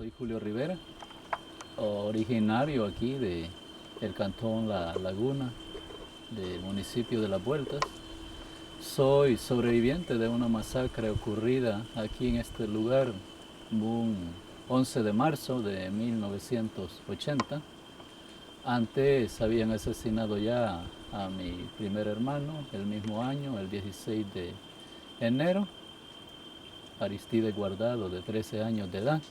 Soy Julio Rivera, originario aquí de el cantón La Laguna, del municipio de Las Vueltas. Soy sobreviviente de una masacre ocurrida aquí en este lugar un 11 de marzo de 1980. Antes habían asesinado ya a mi primer hermano el mismo año, el 16 de enero, Aristide Guardado, de 13 años de edad.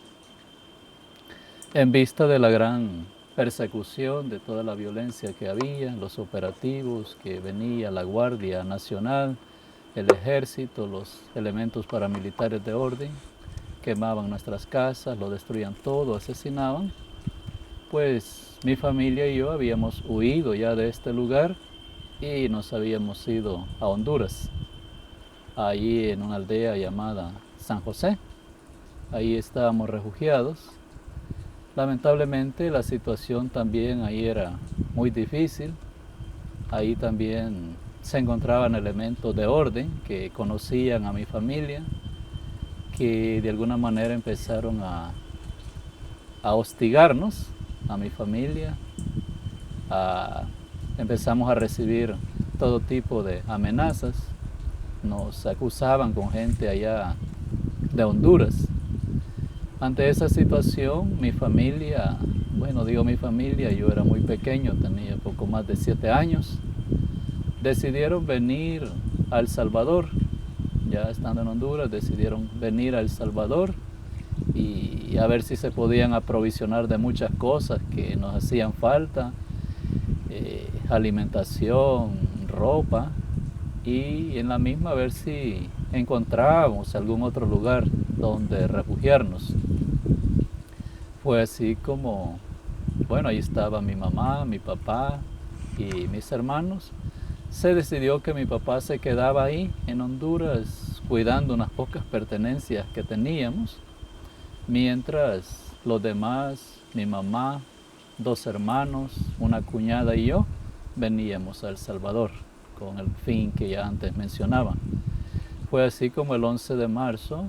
En vista de la gran persecución, de toda la violencia que había, los operativos que venía la Guardia Nacional, el ejército, los elementos paramilitares de orden, quemaban nuestras casas, lo destruían todo, asesinaban, pues mi familia y yo habíamos huido ya de este lugar y nos habíamos ido a Honduras, allí en una aldea llamada San José. Ahí estábamos refugiados. Lamentablemente la situación también ahí era muy difícil. Ahí también se encontraban elementos de orden que conocían a mi familia, que de alguna manera empezaron a hostigarnos, a mi familia. Empezamos a recibir todo tipo de amenazas. Nos acusaban con gente allá de Honduras. Ante esa situación, mi familia, bueno, digo mi familia, yo era muy pequeño, tenía poco más de 7 años, decidieron venir a El Salvador. Ya estando en Honduras, decidieron venir a El Salvador y a ver si se podían aprovisionar de muchas cosas que nos hacían falta, alimentación, ropa, y en la misma a ver si encontrábamos algún otro lugar donde refugiarnos. Fue así como, bueno, ahí estaba mi mamá, mi papá y mis hermanos. Se decidió que mi papá se quedaba ahí en Honduras cuidando unas pocas pertenencias que teníamos, mientras los demás, mi mamá, 2 hermanos, una cuñada y yo, veníamos a El Salvador con el fin que ya antes mencionaba. Fue así como el 11 de marzo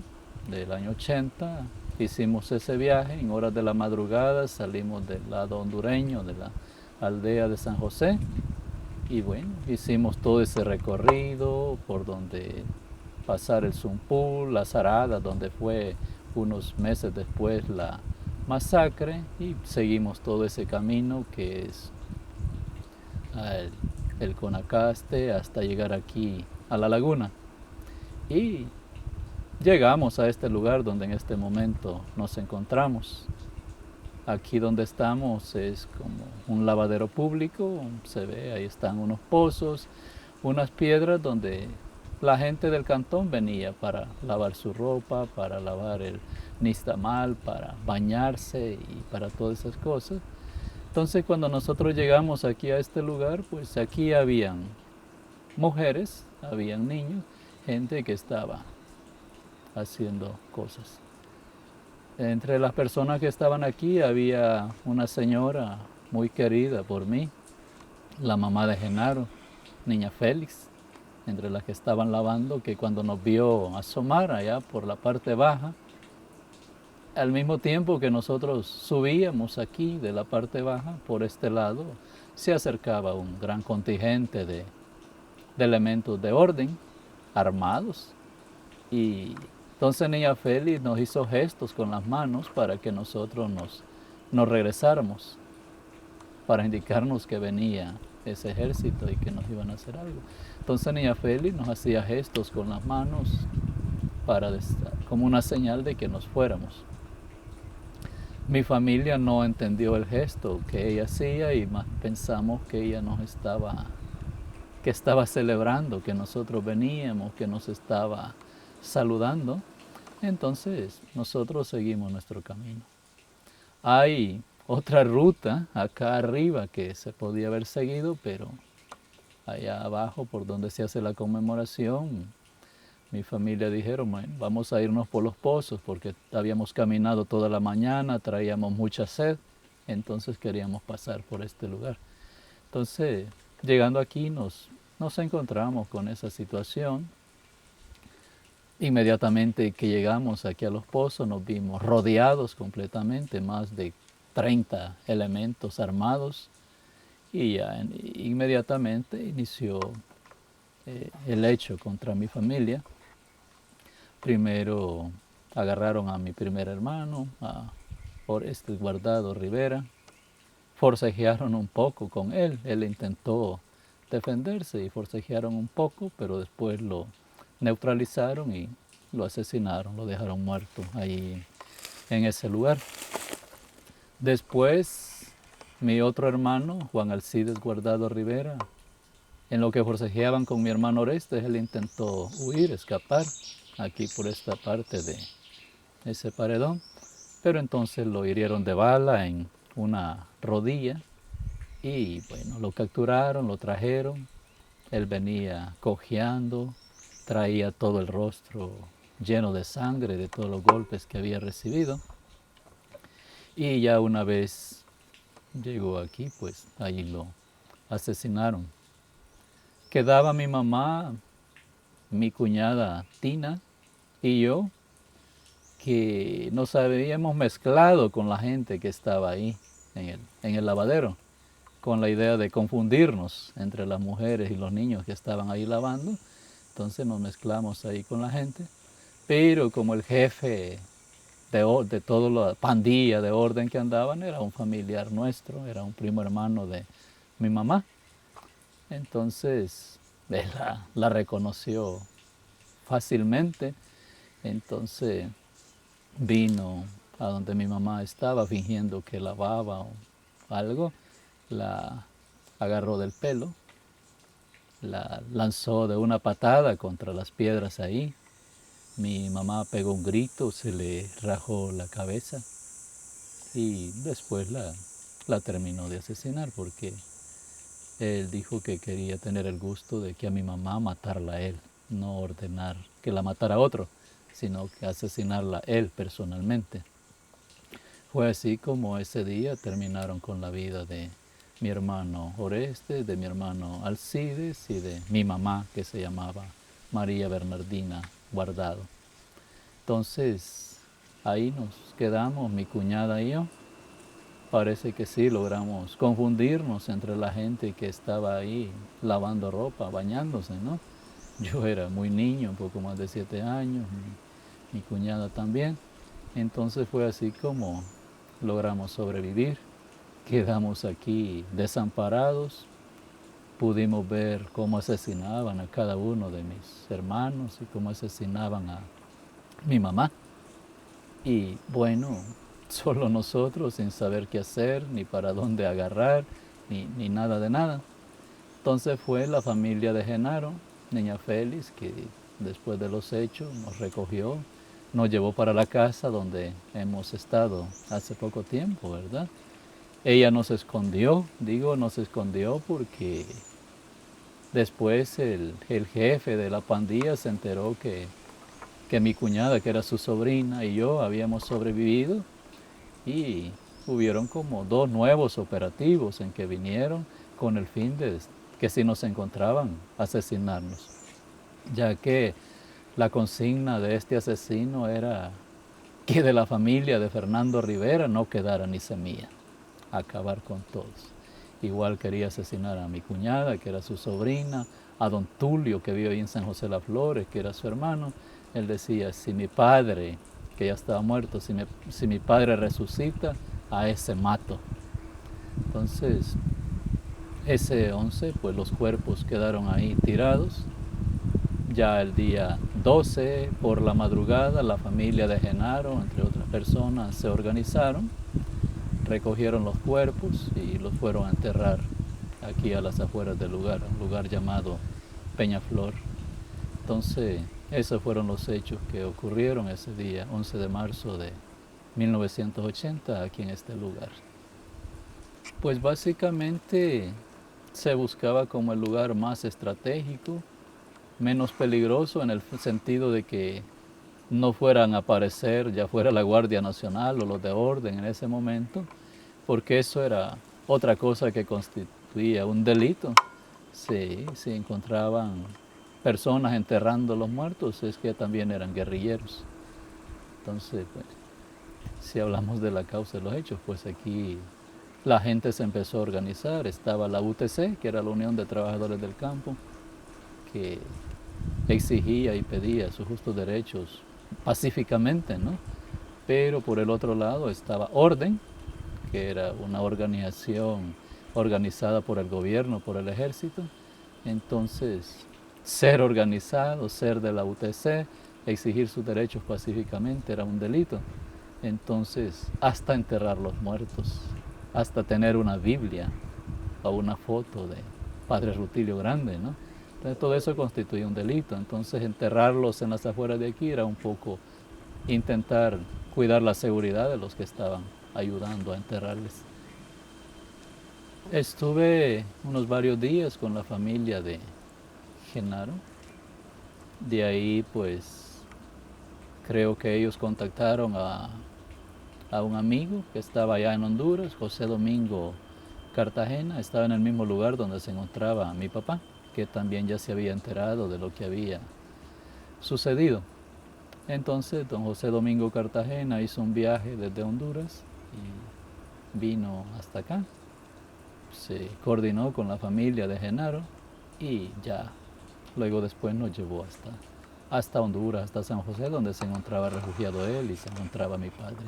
del año 80 hicimos ese viaje. En horas de la madrugada salimos del lado hondureño de la aldea de San José y bueno, hicimos todo ese recorrido por donde pasar el Zumpul, las Aradas, donde fue unos meses después la masacre, y seguimos todo ese camino que es el Conacaste hasta llegar aquí a la laguna. Y llegamos a este lugar donde en este momento nos encontramos. Aquí donde estamos es como un lavadero público, se ve, ahí están unos pozos, unas piedras donde la gente del cantón venía para lavar su ropa, para lavar el nistamal, para bañarse y para todas esas cosas. Entonces cuando nosotros llegamos aquí a este lugar, pues aquí habían mujeres, habían niños, gente que estaba haciendo cosas. Entre las personas que estaban aquí había una señora muy querida por mí, la mamá de Genaro, niña Félix, entre las que estaban lavando, que cuando nos vio asomar allá por la parte baja, al mismo tiempo que nosotros subíamos aquí de la parte baja, por este lado, se acercaba un gran contingente de elementos de orden, armados, y entonces niña Félix nos hizo gestos con las manos para que nosotros nos regresáramos, para indicarnos que venía ese ejército y que nos iban a hacer algo. Entonces niña Félix nos hacía gestos con las manos como una señal de que nos fuéramos. Mi familia no entendió el gesto que ella hacía y más pensamos que ella que estaba celebrando, que nosotros veníamos, que nos estaba saludando. Entonces nosotros seguimos nuestro camino. Hay otra ruta acá arriba que se podía haber seguido, pero allá abajo por donde se hace la conmemoración, mi familia dijeron, bueno, vamos a irnos por los pozos porque habíamos caminado toda la mañana, traíamos mucha sed, entonces queríamos pasar por este lugar. Entonces, llegando aquí nos encontramos con esa situación. Inmediatamente que llegamos aquí a Los Pozos nos vimos rodeados completamente, más de 30 elementos armados y ya inmediatamente inició el hecho contra mi familia. Primero agarraron a mi primer hermano, a Orestes Guardado Rivera, forcejearon un poco con él, él intentó defenderse y forcejearon un poco, pero después lo neutralizaron y lo asesinaron, lo dejaron muerto ahí en ese lugar. Después, mi otro hermano, Juan Alcides Guardado Rivera, en lo que forcejeaban con mi hermano Orestes, él intentó huir, escapar, aquí por esta parte de ese paredón, pero entonces lo hirieron de bala en una rodilla y bueno, lo capturaron, lo trajeron, él venía cojeando, traía todo el rostro lleno de sangre de todos los golpes que había recibido. Y ya una vez llegó aquí, pues allí lo asesinaron. Quedaba mi mamá, mi cuñada Tina y yo, que nos habíamos mezclado con la gente que estaba ahí en el lavadero, con la idea de confundirnos entre las mujeres y los niños que estaban ahí lavando. Entonces nos mezclamos ahí con la gente, pero como el jefe de toda la pandilla de orden que andaban era un familiar nuestro, era un primo hermano de mi mamá. Entonces él la reconoció fácilmente. Entonces vino a donde mi mamá estaba fingiendo que lavaba o algo, la agarró del pelo, la lanzó de una patada contra las piedras ahí. Mi mamá pegó un grito, se le rajó la cabeza y después la terminó de asesinar porque él dijo que quería tener el gusto de que a mi mamá matarla a él, no ordenar que la matara a otro, sino que asesinarla él personalmente. Fue así como ese día terminaron con la vida de mi hermano Orestes, de mi hermano Alcides y de mi mamá, que se llamaba María Bernardina Guardado. Entonces ahí nos quedamos, mi cuñada y yo. Parece que sí logramos confundirnos entre la gente que estaba ahí lavando ropa, bañándose, ¿no? Yo era muy niño, un poco más de 7 años, mi cuñada también. Entonces fue así como logramos sobrevivir. Quedamos aquí desamparados. Pudimos ver cómo asesinaban a cada uno de mis hermanos y cómo asesinaban a mi mamá. Y bueno, solo nosotros sin saber qué hacer, ni para dónde agarrar, ni nada de nada. Entonces fue la familia de Genaro, niña Félix, que después de los hechos nos recogió, nos llevó para la casa donde hemos estado hace poco tiempo, ¿verdad? Ella nos escondió, digo nos escondió porque después el jefe de la pandilla se enteró que mi cuñada, que era su sobrina, y yo habíamos sobrevivido y hubieron como 2 nuevos operativos en que vinieron con el fin de que si nos encontraban, asesinarnos, ya que la consigna de este asesino era que de la familia de Fernando Rivera no quedara ni semilla, acabar con todos. Igual quería asesinar a mi cuñada, que era su sobrina, a don Tulio, que vive ahí en San José de las Flores, que era su hermano. Él decía, si mi padre, que ya estaba muerto, si mi padre resucita, a ese mato. Entonces, ese 11, pues los cuerpos quedaron ahí tirados. Ya el día 12, por la madrugada, la familia de Genaro, entre otras personas, se organizaron, recogieron los cuerpos y los fueron a enterrar aquí a las afueras del lugar, un lugar llamado Peñaflor. Entonces, esos fueron los hechos que ocurrieron ese día, 11 de marzo de 1980, aquí en este lugar. Pues básicamente se buscaba como el lugar más estratégico, menos peligroso en el sentido de que no fueran a aparecer, ya fuera la Guardia Nacional o los de orden en ese momento, porque eso era otra cosa que constituía un delito. Sí, se encontraban personas enterrando a los muertos es que también eran guerrilleros. Entonces, pues, si hablamos de la causa de los hechos, pues aquí la gente se empezó a organizar. Estaba la UTC, que era la Unión de Trabajadores del Campo, que exigía y pedía sus justos derechos pacíficamente, ¿no? Pero por el otro lado estaba Orden, que era una organización organizada por el gobierno, por el ejército. Entonces, ser organizado, ser de la UTC, exigir sus derechos pacíficamente era un delito. Entonces, hasta enterrar los muertos, hasta tener una Biblia o una foto de Padre Rutilio Grande, ¿no? Entonces, todo eso constituía un delito. Entonces, enterrarlos en las afueras de aquí era un poco intentar cuidar la seguridad de los que estaban ayudando a enterrarles. Estuve unos varios días con la familia de Genaro. De ahí, pues, creo que ellos contactaron a un amigo que estaba allá en Honduras, José Domingo Cartagena. Estaba en el mismo lugar donde se encontraba mi papá, que también ya se había enterado de lo que había sucedido. Entonces, don José Domingo Cartagena hizo un viaje desde Honduras y vino hasta acá. Se coordinó con la familia de Genaro y ya luego después nos llevó hasta Honduras, hasta San José, donde se encontraba refugiado él y se encontraba mi padre.